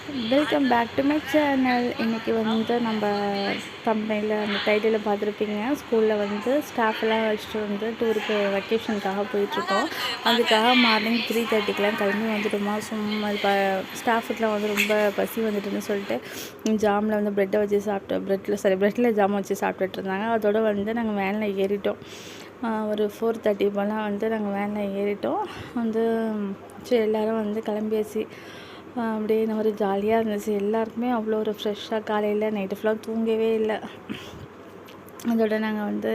Welcome back to my channel. இன்றைக்கி வந்து நம்ம கம்பெனியில் அந்த டைட்டிலில் பார்த்துருப்பீங்க. ஸ்கூலில் வந்து ஸ்டாஃபெல்லாம் வச்சுட்டு வந்து டூருக்கு வெக்கேஷனுக்காக போயிட்டுருக்கோம். அதுக்காக மார்னிங் 3:30க்கெலாம் கிளம்பி வந்துட்டோமா. சும்மா இப்போ ஸ்டாஃபுக்கெலாம் வந்து ரொம்ப பசி வந்துட்டுன்னு சொல்லிட்டு ஜாமில் வந்து ப்ரெட்டை வச்சு ப்ரெட்டில் ஜாம் வச்சு சாப்பிட்டுட்டு இருந்தாங்க. அதோடு வந்து நாங்கள் வேனில் ஏறிட்டோம். ஒரு 4:30 போலாம் வந்து நாங்கள் வேனில் ஏறிட்டோம். வந்து சரி எல்லோரும் வந்து கிளம்பியாச்சு. அப்படியே இந்த மாதிரி ஜாலியாக இருந்துச்சு. எல்லாருக்குமே அவ்வளோ ஒரு ஃப்ரெஷ்ஷாக காலையில் நைட்டு ஃபுல்லாக தூங்கவே இல்லை. அதோட நாங்கள் வந்து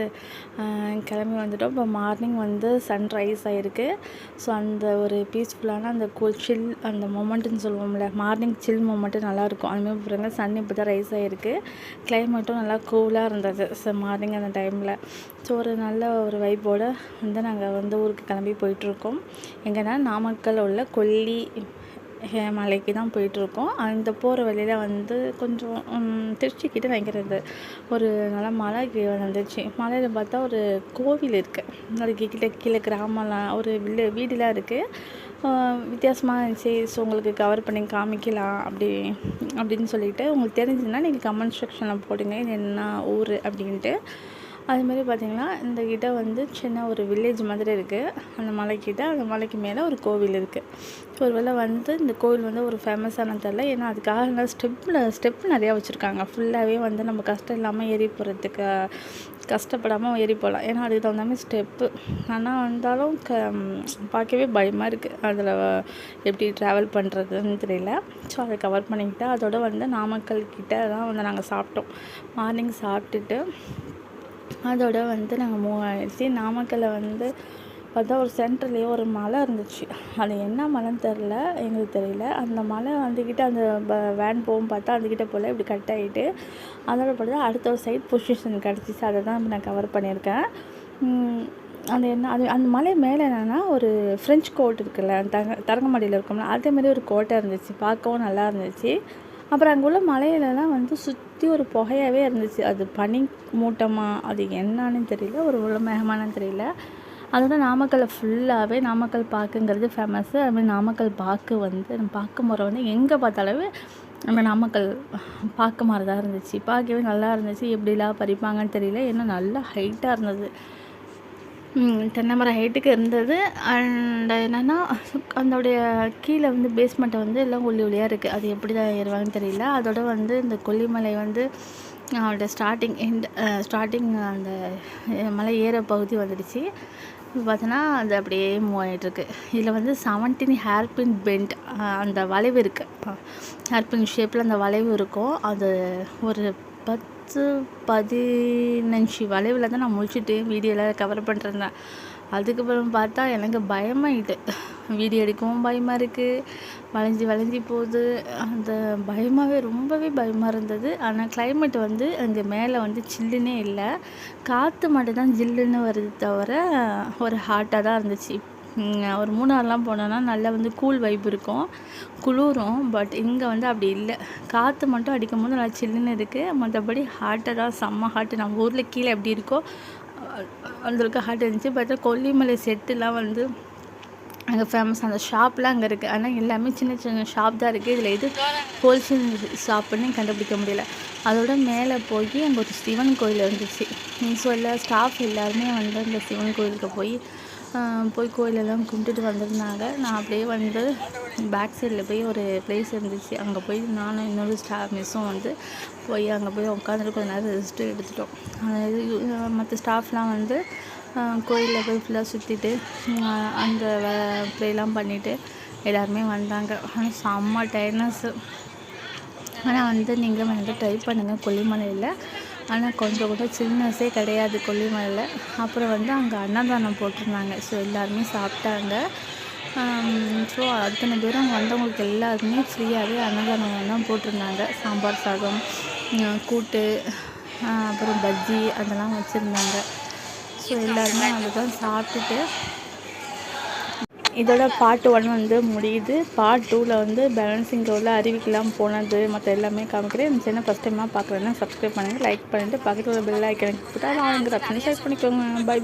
கிளம்பி வந்துட்டோம். இப்போ மார்னிங் வந்து சன்ரைஸ் ஆகிருக்கு. ஸோ அந்த ஒரு பீஸ்ஃபுல்லான அந்த சில் அந்த மொமெண்ட்டுன்னு சொல்லுவோம்ல, மார்னிங் சில் மொமெண்ட்டு நல்லாயிருக்கும். அதுமாதிரி பாருங்கள், சன் இப்போ தான் ரைஸ் ஆகிருக்கு. கிளைமேட்டும் நல்லா கூலாக இருந்தது ஸோ மார்னிங் அந்த டைமில். ஸோ ஒரு நல்ல ஒரு வைப்போடு வந்து நாங்கள் வந்து ஊருக்கு கிளம்பி போயிட்டுருக்கோம். எங்கன்னா நாமக்கல் உள்ள கொல்லி மலைக்கு தான் போயிட்டுருக்கோம். அந்த போகிற வழியில் வந்து கொஞ்சம் திருச்சிக்கிட்ட நினைக்கிறது ஒரு நல்ல மலை வந்துச்சு. மலையில் பார்த்தா ஒரு கோவில் இருக்குது. அதுக்கு கீழே கிராமம்லாம் ஒரு வீடுலாம் இருக்குது. வித்தியாசமாக இருந்துச்சு. ஸோ உங்களுக்கு கவர் பண்ணி காமிக்கலாம் அப்படின்னு சொல்லிட்டு உங்களுக்கு தெரிஞ்சுதுன்னா நீங்கள் கமெண்ட் செக்ஷனில் போடுங்க இது என்ன ஊர் அப்படின்ட்டு. அதுமாதிரி பார்த்திங்கன்னா இந்த கிட்ட வந்து சின்ன ஒரு வில்லேஜ் மாதிரி இருக்குது. அந்த மலைக்கு மேலே ஒரு கோவில் இருக்குது. ஒரு வேளை வந்து இந்த கோவில் வந்து ஒரு ஃபேமஸான தெரில. ஏன்னா அதுக்காக ஸ்டெப்பு நிறையா வச்சுருக்காங்க. ஃபுல்லாகவே வந்து நம்ம கஷ்டம் இல்லாமல் ஏறி போகிறதுக்கு கஷ்டப்படாமல் ஏறி போகலாம். ஏன்னா அதுக்கு தகுந்த மாதிரி ஸ்டெப்பு. ஆனால் வந்தாலும் பார்க்கவே பயமாக இருக்குது. அதில் எப்படி ட்ராவல் பண்ணுறதுன்னு தெரியல. ஸோ அதை கவர் பண்ணிக்கிட்டு அதோடு வந்து நாமக்கல் கிட்ட தான் வந்து நாங்கள் சாப்பிட்டோம். மார்னிங் சாப்பிட்டுட்டு அதோட வந்து நாங்கள் மூவ் ஆகிடுச்சு. நாமக்கல்லில் வந்து பார்த்தா ஒரு சென்டர்லேயே ஒரு மலை இருந்துச்சு. அது என்ன மலைன்னு தெரில, எங்களுக்கு தெரியல. அந்த மலை வந்துக்கிட்டு அந்த வேன் போகும் பார்த்தா அதுக்கிட்ட போல் இப்படி கட் ஆகிட்டு அதோட பார்த்தா அடுத்த ஒரு சைட் பொசிஷன் கிடச்சிச்சு. அதை தான் நான் கவர் பண்ணியிருக்கேன். அந்த மலை மேலே என்னென்னா ஒரு ஃப்ரெஞ்ச் கோட் இருக்குல்ல, தரங்கம்பாடியில் இருக்கும்ல, அதேமாதிரி ஒரு கோட்டை இருந்துச்சு. பார்க்கவும் நல்லா இருந்துச்சு. அப்புறம் அங்கே உள்ள மலையிலலாம் வந்து சுற்றி ஒரு புகையாகவே இருந்துச்சு. அது பனி மூட்டமாக அது என்னான்னு தெரியல, ஒரு மேகமானு தெரியல. அதோட நாமக்கல்லை ஃபுல்லாகவே நாமக்கல் பாக்குங்கிறது ஃபேமஸ்ஸு. அதுமாதிரி நாமக்கல் பாக்கு வந்து நம்ம பார்க்க முறை வந்து எங்கே பார்த்தாலுமே நம்ம நாமக்கல் பார்க்க மாதிரி தான் இருந்துச்சு. பார்க்கவே நல்லா இருந்துச்சு. எப்படிலாம் பறிப்பாங்கன்னு தெரியல. ஏன்னா நல்லா ஹைட்டாக இருந்தது. தென்னை மரம் ஹைட்டுக்கு இருந்தது. அண்ட் என்னென்னா அதோடைய கீழே வந்து பேஸ்மெண்ட்டை வந்து எல்லாம் ஒளியாக இருக்குது. அது எப்படி தான் ஏறுவாங்கன்னு தெரியல. அதோட வந்து இந்த கொல்லிமலை வந்து அதோட ஸ்டார்டிங் அந்த மலை ஏற பகுதி வந்துடுச்சு. பார்த்தோன்னா அது அப்படியே மூவ் ஆகிட்டுருக்கு. இதில் வந்து 17 ஹேர்பின் பெண்ட் அந்த வளைவு இருக்குது. ஹேர்பின் ஷேப்பில் அந்த வளைவு இருக்கும். அது ஒரு 10-15 வளைவில் தான் நான் முடிச்சுட்டு வீடியோவில் கவர் பண்ணிருந்தேன். அதுக்கப்புறம் பார்த்தா எனக்கு பயமாகிட்டு. வீடியோ எடுக்கவும் பயமாக இருக்குது. வளைஞ்சி போகுது. அந்த ரொம்பவே பயமாக இருந்தது. ஆனால் கிளைமேட் வந்து அங்கே மேலே வந்து சில்லுன்னே இல்லை. காற்று மட்டும்தான் ஜில்லுன்னு வருது தவிர ஒரு ஹாட்டாக தான் இருந்துச்சு. ஒரு மூணாறுலாம் போனோன்னா நல்லா வந்து கூல் வைப் இருக்கும், குளிரும். பட் இங்கே வந்து அப்படி இல்லை. காற்று மட்டும் அடிக்கும் போது நல்லா சில்லுன்னு இருக்குது. மற்றபடி ஹாட்டாக தான், செம்ம ஹாட்டு. நம்ம ஊரில் கீழே எப்படி இருக்கோ அந்தளவுக்கு ஹாட் இருந்துச்சு. பார்த்தா கொல்லிமலை செட்டுலாம் வந்து அங்கே ஃபேமஸ். அந்த ஷாப்லாம் அங்கே இருக்குது. ஆனால் எல்லாமே சின்ன சின்ன ஷாப் தான் இருக்குது. இதில் எது ஹோல்சேல் ஷாப்புன்னு கண்டுபிடிக்க முடியல. அதோட மேலே போய் அங்கே ஒரு சிவன் கோயில் இருந்துச்சு. ஸோ ஸ்டாஃப் எல்லாருமே வந்து அந்த சிவன் கோயிலுக்கு போய் கோயிலெல்லாம் கும்பிட்டுட்டு வந்திருந்தாங்க. நான் அப்படியே வந்து பேக் சைடில் போய் ஒரு பிளேஸ் இருந்துச்சு. அங்கே போய் நானும் இன்னொரு மிஸ்ஸும் வந்து அங்கே போய் உட்காந்துட்டு கொஞ்சம் நேரம் ரெஸ்ட்டு எடுத்துட்டோம். மற்ற ஸ்டாஃப்லாம் வந்து கோயிலில் போய் ஃபுல்லாக சுற்றிட்டு அந்த ப்ளேலாம் பண்ணிவிட்டு எல்லாருமே வந்தாங்க. ஆனால் செம்ம டயர்னஸ்ஸு. ஆனால் வந்து நீங்களும் வந்து ட்ரை பண்ணுங்கள் கொல்லிமலையில். ஆனால் கொஞ்சம் கூட சில்னஸே கிடையாது கொல்லிமலையில். அப்புறம் வந்து அங்கே அன்னதானம் போட்டிருந்தாங்க. ஸோ எல்லாருமே சாப்பிட்டாங்க. ஸோ அத்தனை பேரும் அங்கே வந்தவங்களுக்கு எல்லாருமே ஃப்ரீயாகவே அன்னதானம் தான் போட்டிருந்தாங்க. சாம்பார் சாதம், கூட்டு, அப்புறம் பஜ்ஜி அதெல்லாம் வச்சுருந்தாங்க. ஸோ எல்லாருமே அதுதான் சாப்பிட்டுட்டு இதோட பார்ட் 1 வந்து முடியுது. பார்ட் 2ல் வந்து பேலன்சிங் ரோலில் அருவிக்கெல்லாம் போனது மற்ற எல்லாமே காமிக்கிறேன். இந்த சேனல் ஃபஸ்ட் டைமாக பார்க்குறேன்னா சப்ஸ்கிரைப் பண்ணுங்கள், லைக் பண்ணிவிட்டு பக்கத்தில் பெல் ஐக்கனுக்கு போட்டால் நான் ஆளுங்கிற ஆப்ஷனை செலக்ட் பண்ணிக்கோங்க. பை.